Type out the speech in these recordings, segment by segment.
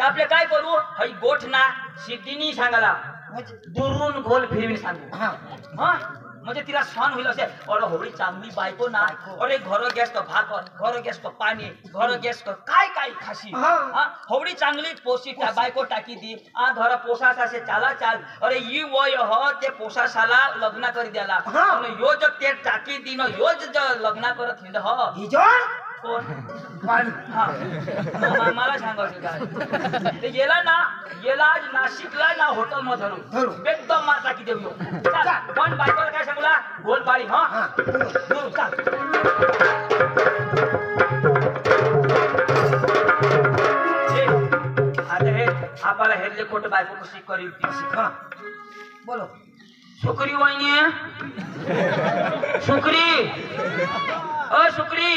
आपले काय करू हई गोठ ना सिद्धीनी सांगाला दुरून गोल फिरवी सांगू हा म्हणजे तिला सण होईल असे अरे होळी चांगली बायको ना अरे घर गॅस तो भाकर घर गॅस तो पाणी घर गॅस तो काय काय खाशी होळी चांगली पोषी बायको टाकी दी घर पोसासासे चाला चाल अरे ई वय ह ते पोसासाला लग्न करी द्याला आणि यो जग ते टाकी दी न यो जग लग्न करत हिंड ह कोण मला सांगायचं काय ते गेला ना गेला आज नाशिकला ना हॉटेल मध्ये धरू एकदम मार टाकी देऊ पण बायकोला काय सांगला गोलपाडी हा चाल आता हे आपल्याला हेरले खोटं बायको कशी करील ती शिका बोलो सुकरी वहिनी सुकरी ओ सुकरी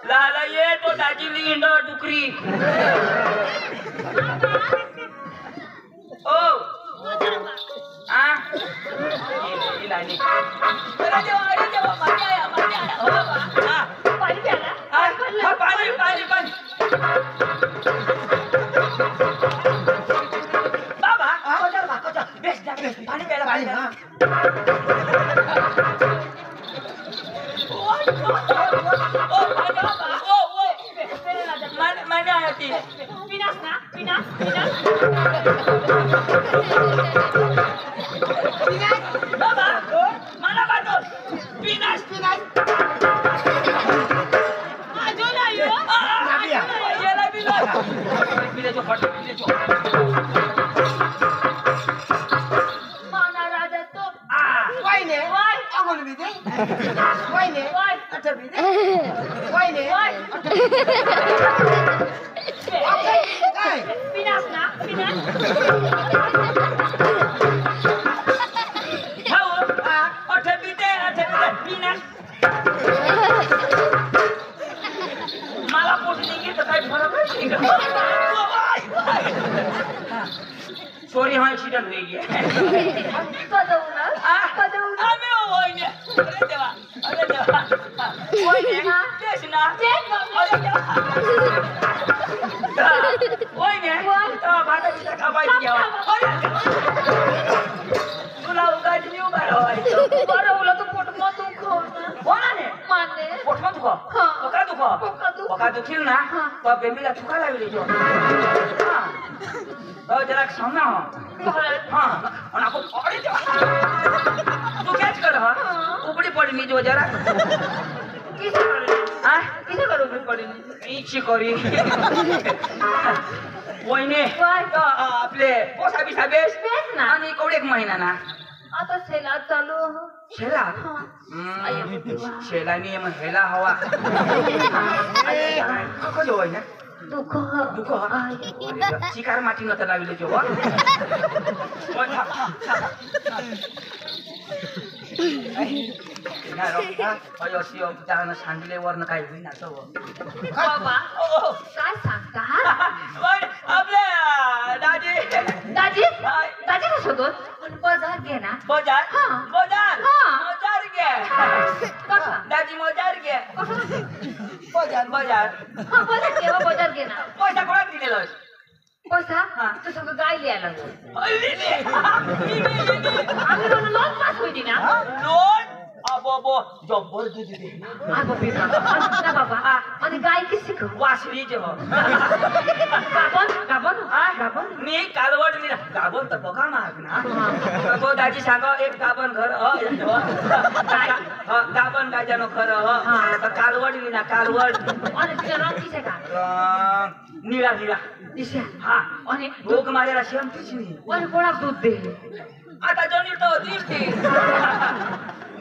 लाला ये तो दाजीली हिंड डुकरी ओ आ ये लानी अरे देवा पाणी आया पाणी प्याला हां पाणी पाणी पाणी बाबा कोचा बेस जा पाणी प्याला पाणी हां mana hati pinas na pinas baba mana batu pinas ajo na yo ya la bila jo phat bila jo mana raja to why ne why agol bide why ne why acha bide why ne why pinas na pinas how acha bide pinas मला पोटली की तर काय फरक नाही sorry हाँ accident हो गया कदौना अबे ओइने अरे देवा ओइने देशना अरे देवा ओइने तो भाता पिता खाबाई दिया अरे तुला उगाच नाही उभा राहायचं बरं उला तो पोट मत दुखो बोला ने माने पोट मत दुखो पोका दुखो पोका दुखील ना तो बेबीला थुका लागली जो हां तो जरा सामना हां और आपको अरे तू कैच कर हां ऊपरी पड़ी नी जो जरा किसे करो ऊपरी पड़ी नी इच्छी करी वहिनी तो आपले पोसा बिसा बेस ना आणि कवडे एक महिना ना आता सेला चालू शेला शेलानी मग हेला हवा कसं होय ना दुख शिकार माटी नव्हतं लागले जेव्हा सांगले वरनं काही होईना बाबा काय सांगता आपल्या दाजी दाजी दाजी कसं दोन बाजार घे ना बाजार बाजार बाजार घे दाजी बाजार घे बाजार बाजार बाजार केव्हा बाजार घे ना पैसा कोणाला दिलेला पैसा तू सगळं गाय लिहायला आम्ही लोन पास होती ना लोन अबो जब्बर दूध दे अबो बेटा ना बाबा आणि गाय किसी को वासरी जे हो गाबन गाबन गाबन मी कालवड मी गाबन तर बघा माग ना तो दाजी सांगा एक गाबन घर गाबन गाजानो घर कालवड मी ना कालवड आणि तिचा रंग किसे का नीला नीला दिशा हा आणि भूक मारेला शेम किसी आणि कोणा दूध दे आता जणी तो दिसती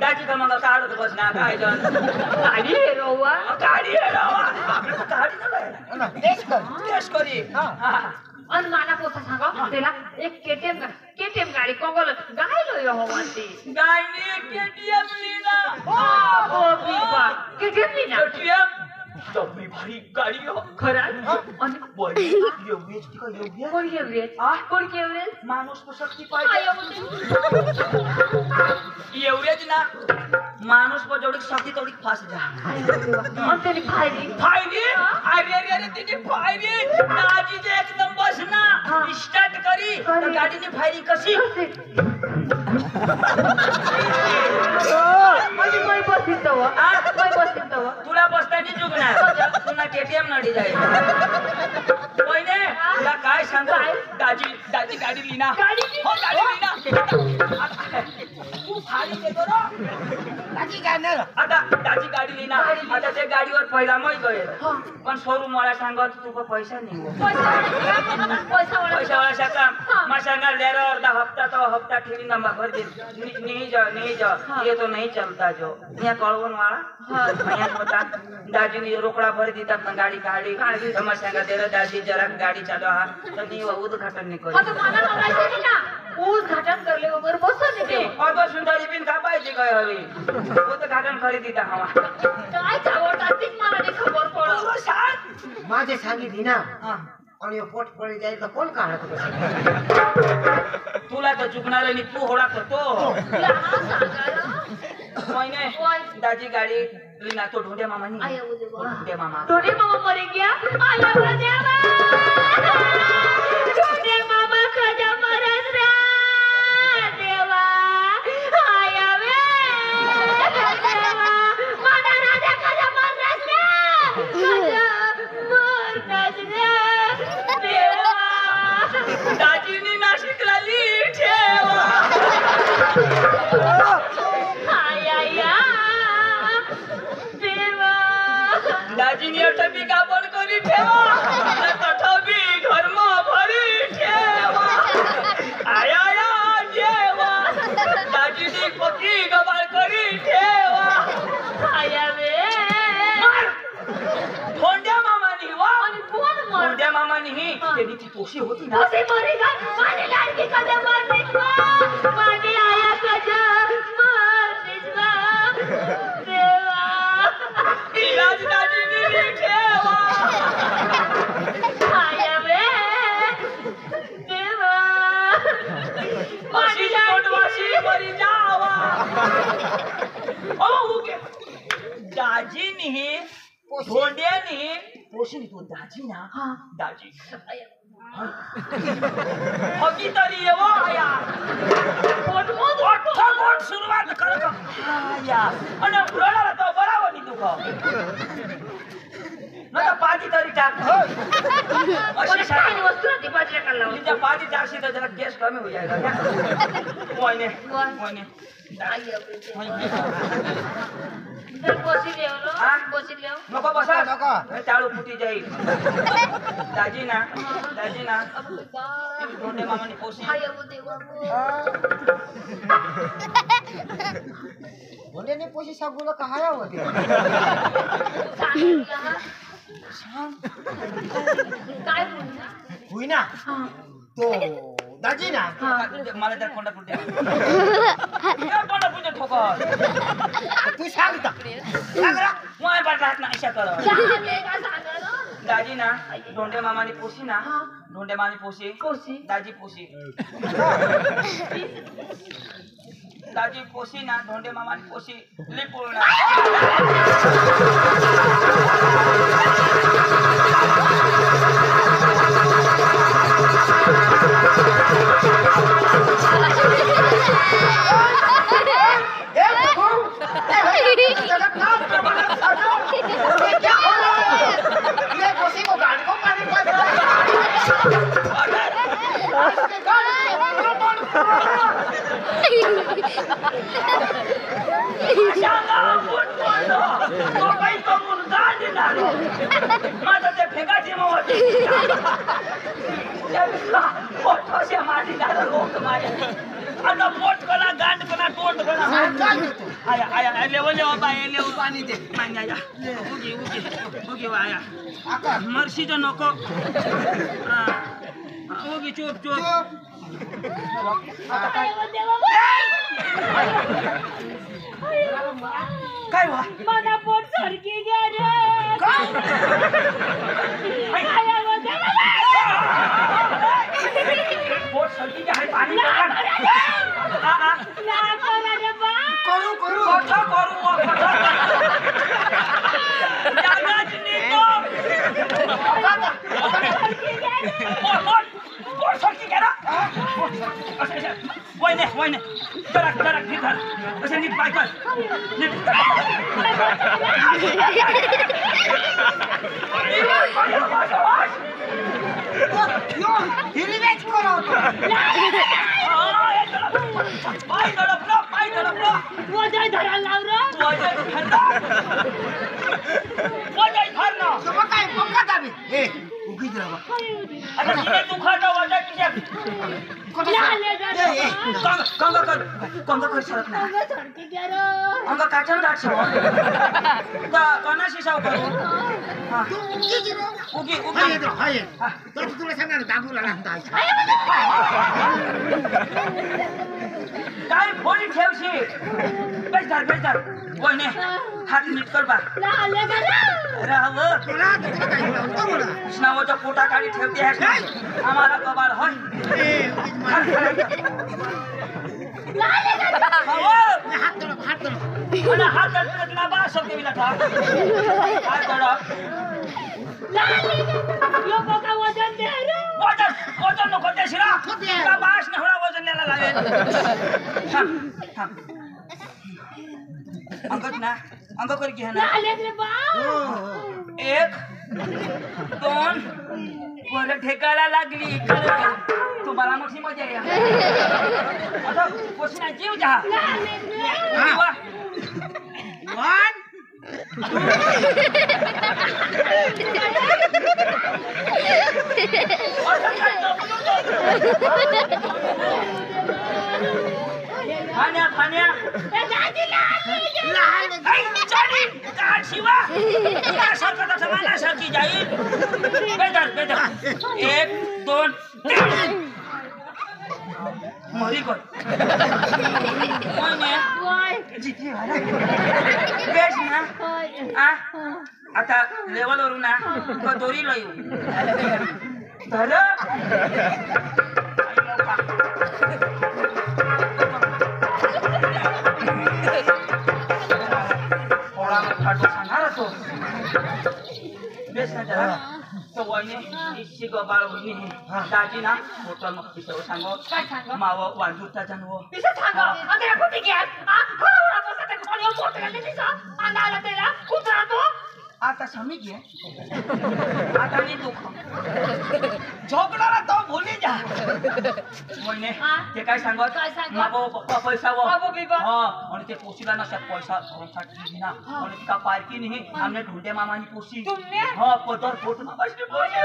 दाजी का मग काढत बस ना काय जण गाडी हेरवा गाडी ना देश करी आणि मला पोसा सांगा त्याला एक केटीएम गाडी कोगल गायलो यो होवाती गायनी केटीएम लीना हो बीबा केटीएम लीना केटीएम डबली भारी गाडी हो खरा आणि बॉडी एवढीच की एवढी कोण एवढीच कोण एवढीच माणूस तो शक्ती पाहिजे एवढीच ना माणूस को जेवढी शक्ती तेवढी फास्ट जा आणि त्याने फायदी फायदी अरे अरे अरे तिची फायदी दाजी गाडीने फायरिंग कशी तुला बसताना चुकणार पुन्हा केटीएम नडी जाईल पहिने तुला काय सांग दाजी दाजी गाडी लिना हो गाडी लिना तू फाडी देतो ना दाजी गाडी आता दाजी गाडी लिना आता ते गाडीवर पहिला मै गए पण शोरूम वाला सांगत तुका पैसा नाही पैसा वाला शाका माशांगा लेरा अर्धा हफ्ता तो हफ्ता ठेवी नंबर भर दे नहीं जा ये तो नहीं चलता जो यहाँ कळवण वाला यहाँ होता दाजी ने रोकड़ा भर दी तब गाड़ी गाड़ी माशांगा तेरा दादी जरा गाडी चालू हा तर नहीं वो उद्घाटन नहीं करी उद्घाटन करले वगैरे बसून येते अगं सुंदरी बिन का पाहिजे काय हवी उद्घाटन करी दिता हवा काय चावतात तीच मला नाही खबर पडत माझे सांगितली ना आणि पोट पडी जायचं कोण काढत तुला तर चुकणार आणि तू होडा करतो महिने दाजी गाडी लिना तो ढोंडे मामानी ढोंडे मामा मरे गया आया वो देवा ढोंडे मामा कजा मरस रे देवा आया वे देवा माना राजा कजा मरस रे कजा मरस रे देवा दाजीनी नाशिकला ली ठेवा दाजीनी अटबी का बंद करी ठेवा तठबी घरम भरी ठेवा आया या जेवा दाजीनी पकी गबाळ करी ठेवा आया वे ढोंड्या मामानी वा आणि कोण मर ढोंड्या मामानी ही त्यांनी ती तोशी होती ना उसे मरेगा माने लाडकी कजा मरनिसवा माने आया कजा मरनिसवा देवा इलाज दाजीनी ली ठेवा आया वे देवा अशी तोंडवाशी मरी जावा ओ उगे दाजीनी ढोंड्यानी पोषणी तो दाजी ना दाजी हकी तरी येवो आया पोट सुरुवात कर का आया आणि रडाला तो बराबर नी दुख नका पादी तरी टाक अशी काही वस्तू ती बाजूला काढला तुझ्या पादी टाकशी तर जरा गॅस कमी होई जाएगा मोयने बसी लेवलो बसी लेव नको बसा चाळू फुटी जाईल दाजी ना ढोंडे मामानी पोसी आया वो देवा बोलेने पोशी सागुला कहाया होते काय बोलला हुई ना तो दाजी ना मला त्या कोंडा फुटे कोंडा फुटे ठोकर तू सांगता मोय पाठात ना अशा कर सांगेगा सांगा दाजी ना ढोंडे मामानी पोसी ना ढोंडे मामानी पोसी कोसी दाजी पोसी दाजी पोसी ना ढोंडे मामानी पोसी लिपूर्ण माझं ते फेकाची मोठी पोटोशे माटी दादा लोक माझ्या आता पोट कोणा गांड कोणा तोंड कोणा आया आया लेवल बाय लेवल पाणी दे मान्या या उगी उगी उगी आया मर्शी जो नको उगी चुप चुप काय वा मला पोट सरकी घ्या रे पोट सरकी आहे पाणी करू करू कथा करू जागाच नीतो पोट सरकी घ्या वहिनी जरा जरा नीट धर असे नीट पाय कर नीट हिरवेच करवतो पाय दडपलं वजय धरायला लाव रे. वजन धरणं तुम्हा काय बघा दाबी ए उगीच राहा आता तिने दुखाचं वजन तुझ्या लाले जरा. कंग कर सरत नाही अंग सरकी घ्या रे. अंग काचन गाठ शेव कोणाशी शाव करू हा तू उगीच राहा उगी हाय येतो हाय तर तुला सांगणार दाबूला लागता काय फोडी ठेवशी बेस धर वहिनी हात नीट कर बा लाले जरा. राहव तुला काय होतं बोला कृष्णावरच्या पोटा काढी ठेवते आहे आम्हाला कबाल होय ए उगीच मार लाले जरा. हात धर आणि हात धरत ना बा शब्द विला था काय करा लाले जरा. यो बघा वजन दे रे. वजन नको ते शिरा का बास नवरा वजन न्यायला लागेल थांब अंगत ना अंग कर घ्या ना लाले रे बा. 1 2 वर ठेकायला लागली तुम्हाला मोठी मजा आहे आता कोशिना जीव जा लाले रे. वा. 1 फान्या ए दादी लाले. चाडी का शिवा सारखा समाना सारखी जाईल बेदर 1 2 मरी कर कोणी वय. जिथे बेस ना होय. आ आता लेवल वरून ना दोरी लो येऊ तर सांगणार तो बेस ना जरा तो वहिनी इशी गबाळ वहिनी दाजी ना होटल मग पिसव सांगो काय सांगो? माव वांजूता जानवो पिसा सांगा. आता या कुठे घ्या. खरं बसा ते कोणी मोठं झालं तिचा. अंगाला त्याला कुत्रा तो. आता समी घे आता मी दुख झोपणारा तो भुली जा वहिनी हा? ते काय सांगत काय सांगत? मागो पप्पा पैसा वो बाबो बिबा. हा आणि ते पोशीला नशा पैसा भरसाठी ना आणि तिका पारकी नाही आमने ढोंडे मामानी पोशी तुमने? हा पदर फोट मामाशी पोशी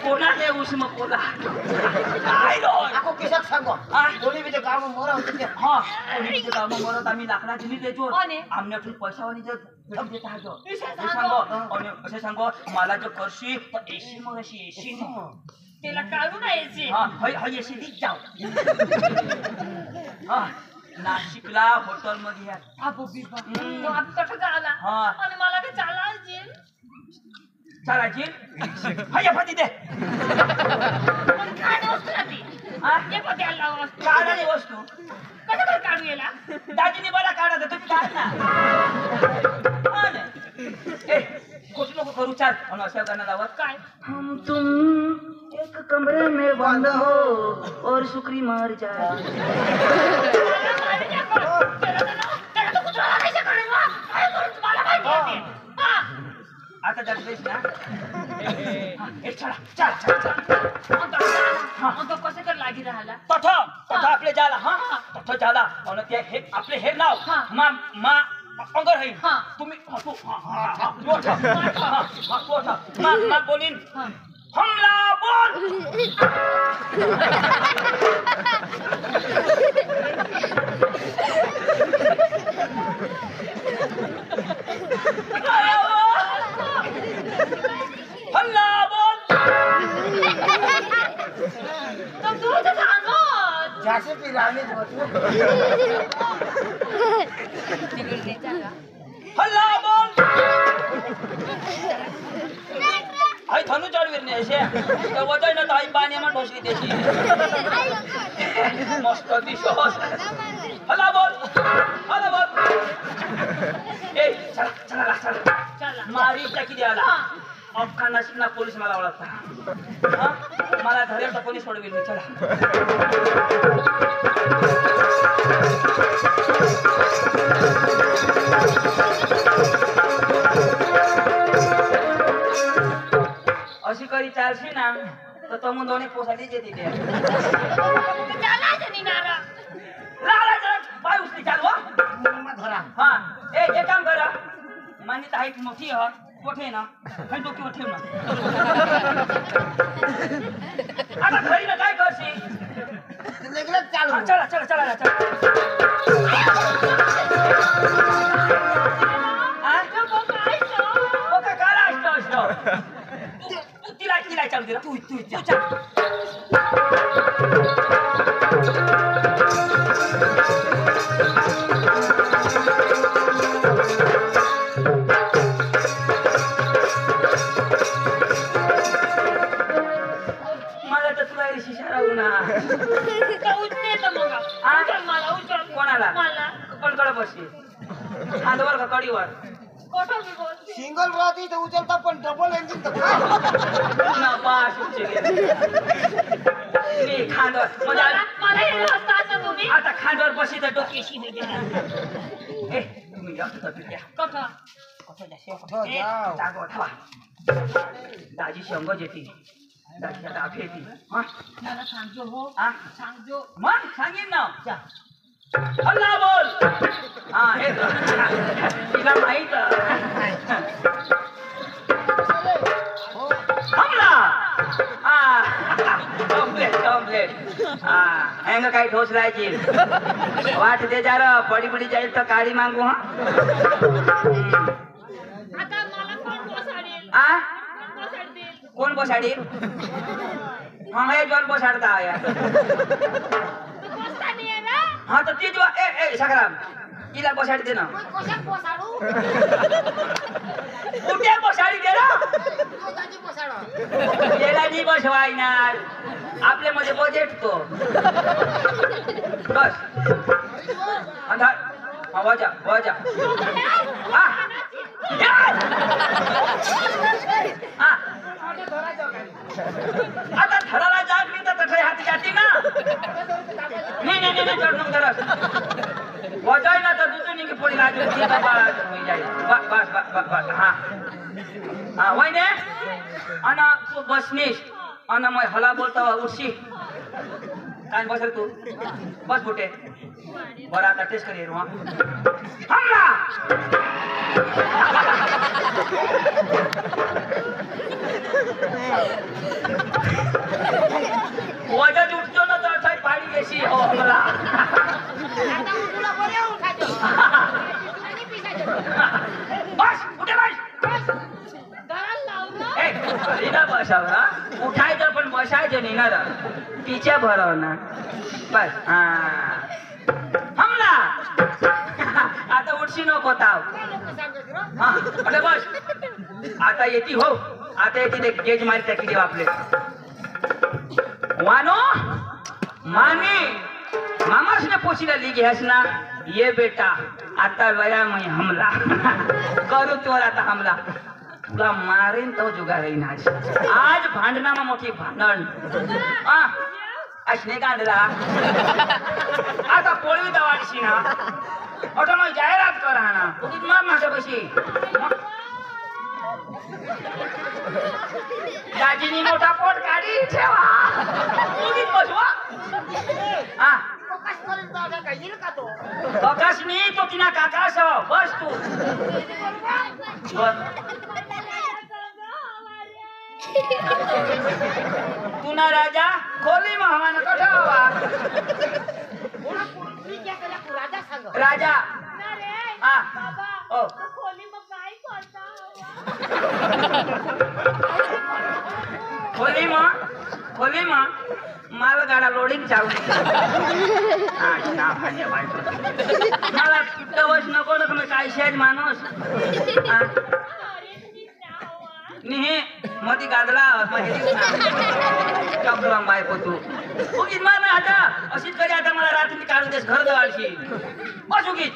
कोणा दे उसम कोला काय रो ako kisak sango हा दोन्ही बिते काम मोरा होते हा कोणी गाव मरत आम्ही लाकडा दिली देतो आणि? आमने ठुल पैसा वाली जर ठेव देता हा जो विषय हे सांगो. सांगो आणि असे सांगो मला जो करशी तर एसी मग अशी एसी त्याला काढू ना यायची. हा हय हय एसी दी जाऊ हा नाशिकला हॉटेल मध्ये या बाबो बिबा. तो आता कसं आला. हा. आणि मला काय चालायची. चालायची हय फती दे पण काय वस्तू ना ती. हा ये पत्याला लावा वस्तू. काढाली वस्तू कसं काय काढू याला. दाजीने बरा काढा तुम्ही काढ ना हा ना. ए कुछ नको करू चाल आणि अशा गाणं लावत काय. हम तुम एक कमरे में बंद हो और शुक्री मार जाए त्याला तो कुत्रा लागायचं कडे मग. काय करू तुम्हाला माहिती आहे ते. हा. आता जर बेस ना ए चला चल मग तो कसं कर लागी राहिला. तथा आपले जाला हा तथा जाला आणि ते हे आपले हे नाव हा. मा मा अंगर है हा. तुम्ही तू मा बोलीन हा. हमला बोल हमला बोल तो दूध सांगो. जासे पिराने होतो हल्ला बोल आई धनु चढवीर नाही असे तर वजन न ताई पाण्यामा ठोसली त्याची मस्त दिसोस हल्ला बोल ए चला चला. मारी टाकी द्यायला अख्खा नशीब ना पोलीस मला ओळखता हा? मला धरेल तर पोलीस सोडवेल मी चला अशी करी चालशी ना तर तमून दोन्ही पोसालीच येते ते पाय उचली चालवा हा एक काम करा मान्यता आहे मोठी ह मोठे ना काही डोक्यावर ठेव ना आता घरी ना काय करशील चालू चला चला चला चला तिला चालू दिला तू मला तर तुला शिशा राहू ना कोणाला कोणकडे बसशील खांदवर का कडीवर सिंगल राहती तर उचलता पण डबल इंजिन तर ना पास खांदवर म्हणजे आता खांदवर बसी तर डोक्याशी तुम्ही दाजी शंभर येते दाजीच्या दाफे येते मग सांगेन ना हल्ला बोल हा हे तिला माहित हमला कम्प्लेट हँग काही ठोस राहायची वाट दे जा पडी पडी जाईल तर काळी मागू हा कोण बसाडील हा हे जॉन बसाडता हा तर ती ए सगळा तिला बसाडी दे ना कुठे बसाडी दे ना याला नाही बसवायणार आपल्या मध्ये बजेट तो बस वाजा वाजा आता धराला जाग मी तर तसे हाती जाती ना नाही चढणूक धरस वाजाय ना तर दुसरी निघी पडी लागली बस बस बस बस हा वहिने अन तू बसनीस अन मग हला बोलता उठशी काय बसल तू बस कुठे बरं आता टेस्ट करूया हमला वजन उठतो ना तर पाणी घेशी हो मला बस कुठे बस बसावं उठायचं पण बसायचं नाही ना तिच्या भराव ना बस हा हमला आता उठशी नको ताव हा अरे बस आता येते हो आता येते गेज मारी त्या किती आपले वानो माने मामास ने पोछीला ली घ्यास ना ये बेटा आता वया मैं हमला करू तोर आता हमला तुला मारेन तो जुगार येईन आज भांडणामा मोठी भांडण असणे काढला आता पोळी दवाडशी ना मोठा मग जाहिरात करा ना उगीच मार माझ्या कशी दाजीनी मोठा पोट काढी ठेवा उगीच बसवा बकास नाही तो तिना काकास बस तू तू ना राजा खोली में हमारा कठा हुआ राजा ओ खोली में मालगाडा लोडिंग चालू मला दवस नको ना काय शेज माणूस नाही मधी गाजला चक्र बायको तू उगीच मार ना आता अशीच कधी आता मला रात्री काढून देस घर जवळशी बस उगीच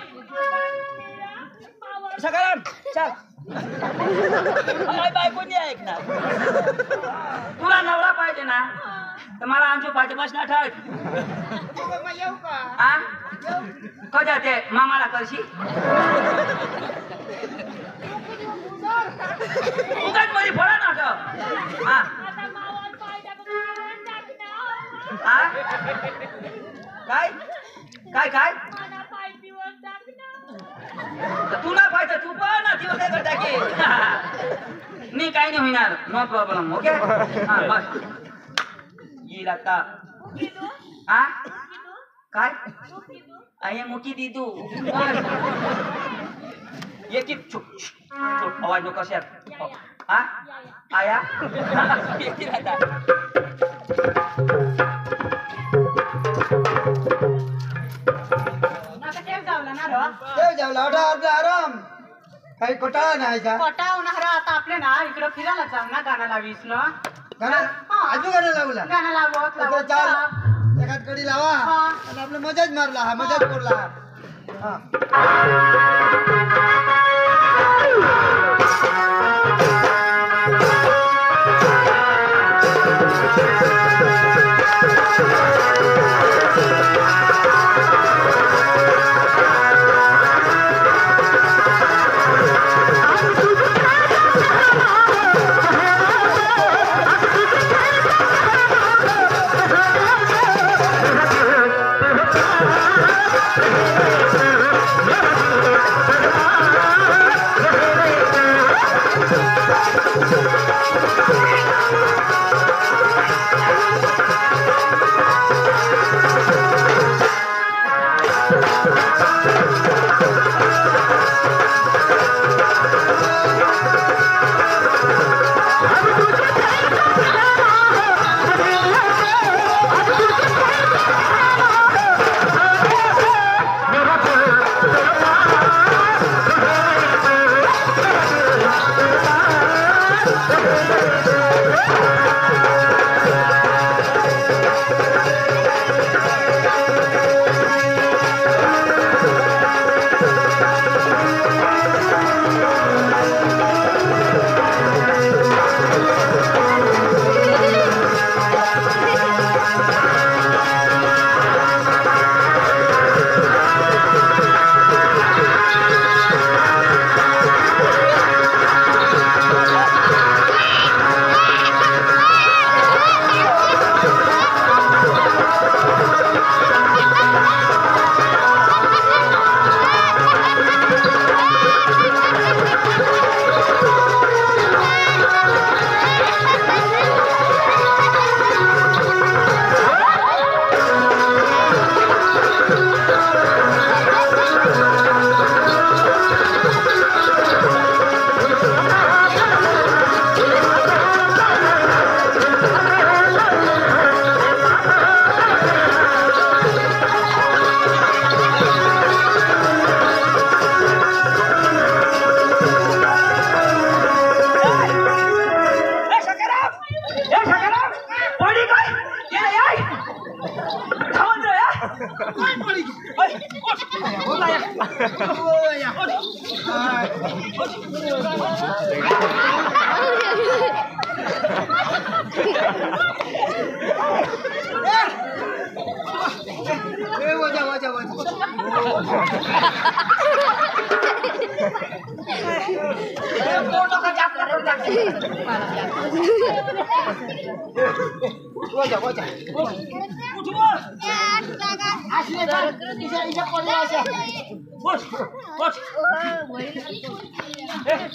सगळं चल काय बायको नाही ऐकणार. तुला नवरा पाहिजे ना तर मला आमच्या पाठी बसणार ठेव. येऊ का हा कधी ते मामाला करशी उगाच मध्ये फळा ना ठेव. हा आता मावाला पाहिजे टाकणार हा काय काय काय मला पायतीवर टाकणार तुला पाहिजे तू पण ना तिला काय करता की मी काही नाही होणार. No problem. ओके हा बस येईल आता. हा काय आहे मोठी दिदू ये की चुप आवाज नको शेर. हा आया येते आता. देव जेवला आपला आराम काही कोटाळा नाही का पटावणार आता आपले ना इकडं फिरायला जाऊ ना गाणं लावीस ना गाणं आजू गाणं लावला गाणं लावत आता लावत चाल जा. एखाद कडी लावा हा. आणि आपलं मजाच मारला हा मजाच पडला हा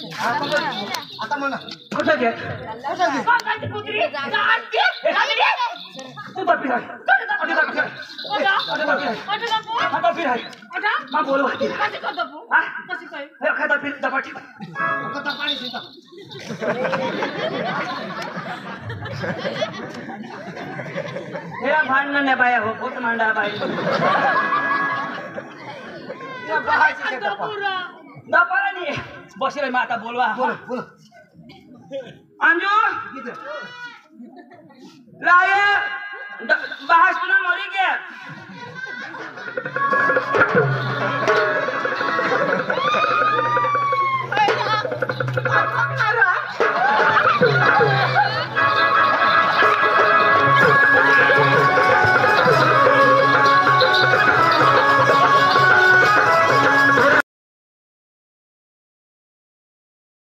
आता म्हणा कुठं घे तू बापी राह बोलू खाता फिर दपाटी मेरा भांडण नाही बाया हो बहुत मांडा बाई दपारा नाही बसले मग आता बोलवा बोल अंजू लाये बाहर सुना मरी गया